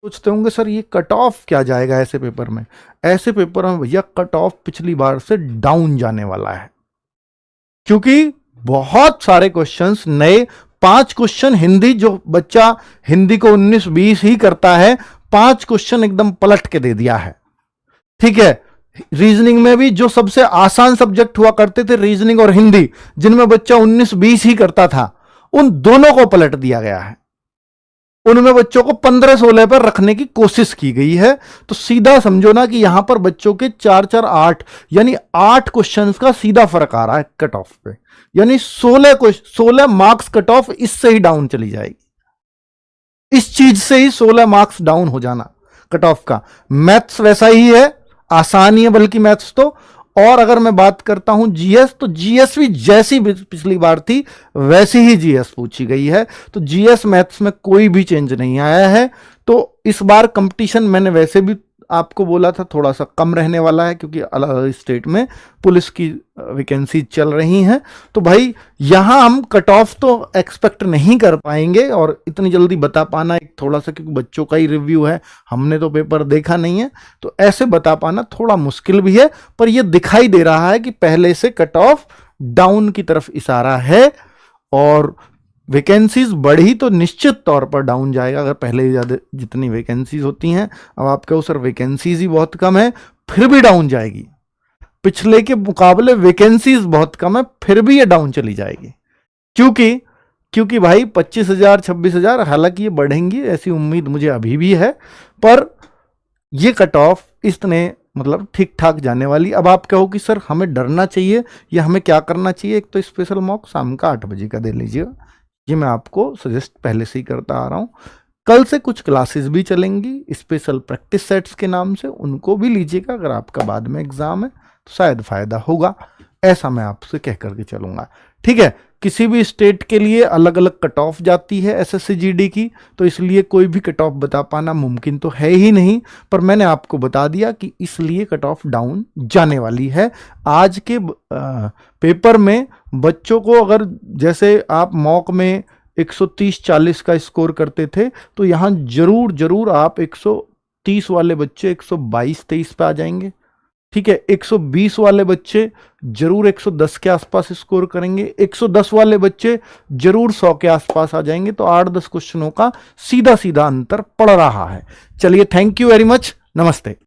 सोचते होंगे सर ये कट ऑफ क्या जाएगा ऐसे पेपर में। ऐसे पेपर में भैया कट ऑफ पिछली बार से डाउन जाने वाला है, क्योंकि बहुत सारे क्वेश्चंस नए, 5 क्वेश्चन हिंदी, जो बच्चा हिंदी को 19-20 ही करता है, 5 क्वेश्चन एकदम पलट के दे दिया है। ठीक है, रीजनिंग में भी जो सबसे आसान सब्जेक्ट हुआ करते थे रीजनिंग और हिंदी, जिनमें बच्चा 19-20 ही करता था, उन दोनों को पलट दिया गया है। उनमें बच्चों को 15-16 पर रखने की कोशिश की गई है। तो सीधा समझो ना कि यहां पर बच्चों के 4-4, 8 यानी 8 क्वेश्चंस का सीधा फर्क आ रहा है कट ऑफ पे, यानी 16 मार्क्स कट ऑफ इससे ही डाउन चली जाएगी। इस चीज से ही 16 मार्क्स डाउन हो जाना कट ऑफ का। मैथ्स वैसा ही है, आसान ही है बल्कि मैथ्स तो। और अगर मैं बात करता हूं जीएस, तो जीएस भी जैसी पिछली बार थी वैसी ही जीएस पूछी गई है। तो जीएस मैथ्स में कोई भी चेंज नहीं आया है। तो इस बार कंपटीशन मैंने वैसे भी आपको बोला था थोड़ा सा कम रहने वाला है, क्योंकि अलग अलग स्टेट में पुलिस की वैकेंसी चल रही हैं। तो भाई यहां हम कट ऑफ तो एक्सपेक्ट नहीं कर पाएंगे, और इतनी जल्दी बता पाना एक थोड़ा सा, क्योंकि बच्चों का ही रिव्यू है, हमने तो पेपर देखा नहीं है, तो ऐसे बता पाना थोड़ा मुश्किल भी है। पर यह दिखाई दे रहा है कि पहले से कट ऑफ डाउन की तरफ इशारा है, और वैकेंसीज बढ़ी तो निश्चित तौर पर डाउन जाएगा। अगर पहले ज़्यादा जितनी वैकेंसीज होती हैं, अब आप कहो सर वैकेंसीज ही बहुत कम है, फिर भी डाउन जाएगी। पिछले के मुकाबले वैकेंसीज बहुत कम है, फिर भी ये डाउन चली जाएगी। क्योंकि भाई 25,000 26,000 हालांकि ये बढ़ेंगी ऐसी उम्मीद मुझे अभी भी है, पर ये कट ऑफ इसने मतलब ठीक ठाक जाने वाली। अब आप कहो कि सर हमें डरना चाहिए या हमें क्या करना चाहिए। एक तो स्पेशल मॉक शाम का 8 बजे का दे लीजिएगा, ये मैं आपको सजेस्ट पहले से ही करता आ रहा हूँ। कल से कुछ क्लासेस भी चलेंगी स्पेशल प्रैक्टिस सेट्स के नाम से, उनको भी लीजिएगा। अगर आपका बाद में एग्जाम है तो शायद फायदा होगा, ऐसा मैं आपसे कह करके चलूंगा। ठीक है, किसी भी स्टेट के लिए अलग अलग कट ऑफ जाती है एसएससी जीडी की, तो इसलिए कोई भी कट ऑफ बता पाना मुमकिन तो है ही नहीं। पर मैंने आपको बता दिया कि इसलिए कट ऑफ डाउन जाने वाली है। आज के पेपर में बच्चों को अगर जैसे आप मॉक में 130-40 का स्कोर करते थे, तो यहाँ जरूर आप 130 वाले बच्चे 122-23 पे आ जाएंगे। ठीक है, 120 वाले बच्चे जरूर 110 के आसपास स्कोर करेंगे, 110 वाले बच्चे जरूर 100 के आसपास आ जाएंगे। तो 8-10 क्वेश्चनों का सीधा सीधा अंतर पड़ रहा है। चलिए, थैंक यू वेरी मच, नमस्ते।